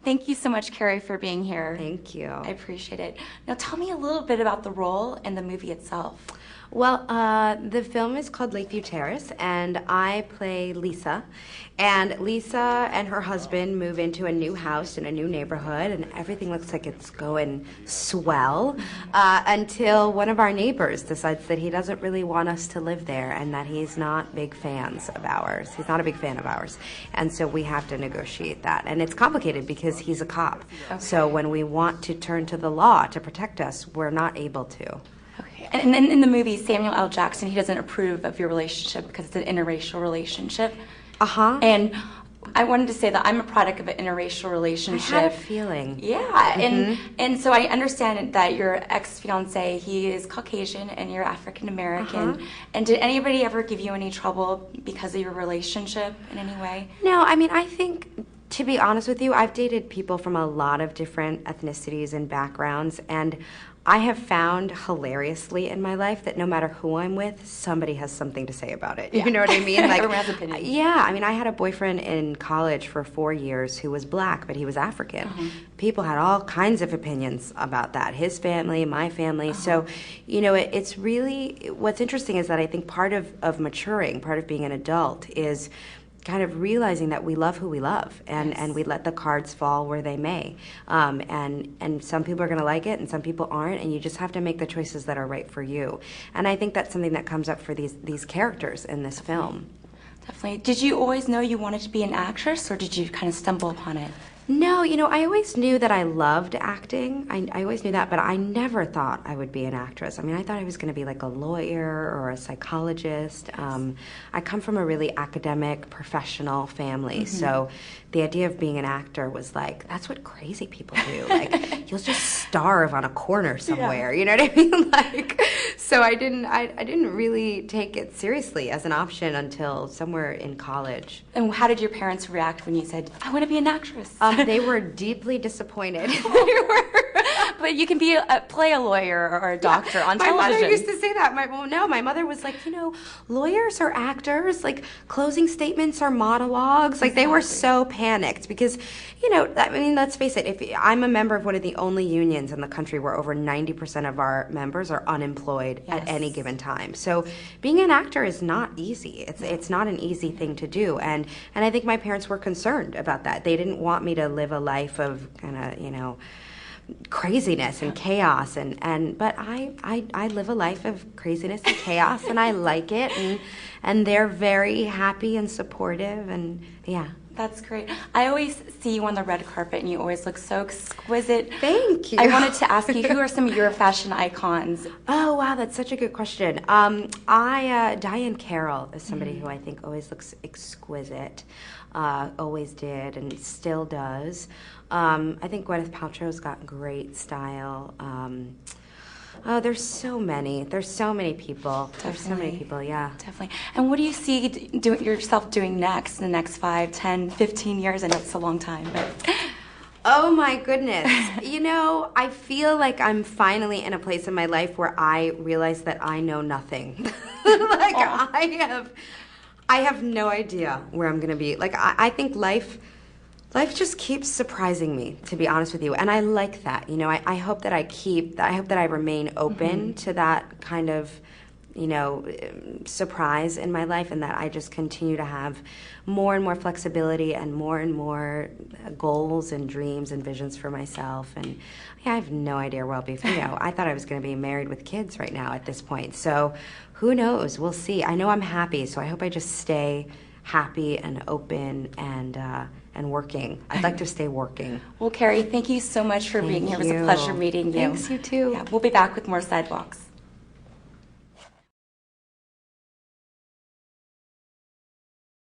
Thank you so much, Kerry, for being here. Thank you. I appreciate it. Now tell me a little bit about the role and the movie itself. Well, the film is called Lakeview Terrace, and I play Lisa. And Lisa and her husband move into a new house in a new neighborhood, and everything looks like it's going swell until one of our neighbors decides that he doesn't really want us to live there and that he's not big fans of ours. He's not a big fan of ours. And so we have to negotiate that. And it's complicated because he's a cop. Okay. So when we want to turn to the law to protect us, we're not able to. Okay. And in the movie, Samuel L. Jackson, he doesn't approve of your relationship because it's an interracial relationship. Uh-huh. And I wanted to say that I'm a product of an interracial relationship. I had a feeling. Yeah, and so I understand that your ex-fiance, he is Caucasian and you're African American. Uh-huh. And did anybody ever give you any trouble because of your relationship in any way? No, I mean, I think, to be honest with you, I've dated people from a lot of different ethnicities and backgrounds, and I have found hilariously in my life that no matter who I'm with, somebody has something to say about it. Yeah. You know what I mean? Like, everyone has opinions. Yeah, I mean, I had a boyfriend in college for 4 years who was black, but he was African. Uh-huh. People had all kinds of opinions about that. His family, my family. Uh-huh. So, you know, it's really, what's interesting is that I think part of maturing, part of being an adult is kind of realizing that we love who we love, and we let the cards fall where they may. And some people are going to like it, and some people aren't, and you just have to make the choices that are right for you. And I think that's something that comes up for these characters in this film. Definitely. Did you always know you wanted to be an actress, or did you kind of stumble upon it? No, you know, I always knew that I loved acting. I always knew that, but I never thought I would be an actress. I mean, I thought I was going to be like a lawyer or a psychologist. I come from a really academic, professional family, so the idea of being an actor was like, that's what crazy people do. Like, you'll just starve on a corner somewhere, you know what I mean? Like, so I didn't really take it seriously as an option until somewhere in college. And how did your parents react when you said, I want to be an actress? They were deeply disappointed. But you can play a lawyer or a doctor on television. My mother used to say that. My mother was like, you know, lawyers are actors. Like, closing statements are monologues. Like, they were so panicked because, you know, I mean, let's face it. I'm a member of one of the only unions in the country where over 90% of our members are unemployed at any given time. So being an actor is not easy. It's not an easy thing to do. And I think my parents were concerned about that. They didn't want me to live a life of kind of, you know, craziness and chaos, but I live a life of craziness and chaos, and I like it, and they're very happy and supportive, and yeah. That's great. I always see you on the red carpet, and you always look so exquisite. Thank you. I wanted to ask you, who are some of your fashion icons? Oh, wow, that's such a good question. Diane Carroll is somebody who I think always looks exquisite, always did, and still does. I think Gwyneth Paltrow's got great style. Oh, there's so many. There's so many people. Definitely. There's so many people, yeah. Definitely. And what do you see yourself doing next in the next 5, 10, 15 years? I know it's a long time, but... Oh my goodness. You know, I feel like I'm finally in a place in my life where I realize that I know nothing. Like, I have no idea where I'm going to be. Like, I think life just keeps surprising me, to be honest with you, and I like that. You know, I hope that I remain open to that kind of, you know, surprise in my life, and that I just continue to have more and more flexibility and more goals and dreams and visions for myself. And yeah, I have no idea where I'll be. You know, I thought I was going to be married with kids right now at this point. So who knows? We'll see. I know I'm happy, so I hope I just stay happy and open and working. I'd like to stay working. Well, Kerry, thank you so much for being here. It was a pleasure meeting you. Thanks, you too. Yeah, we'll be back with more Sidewalks.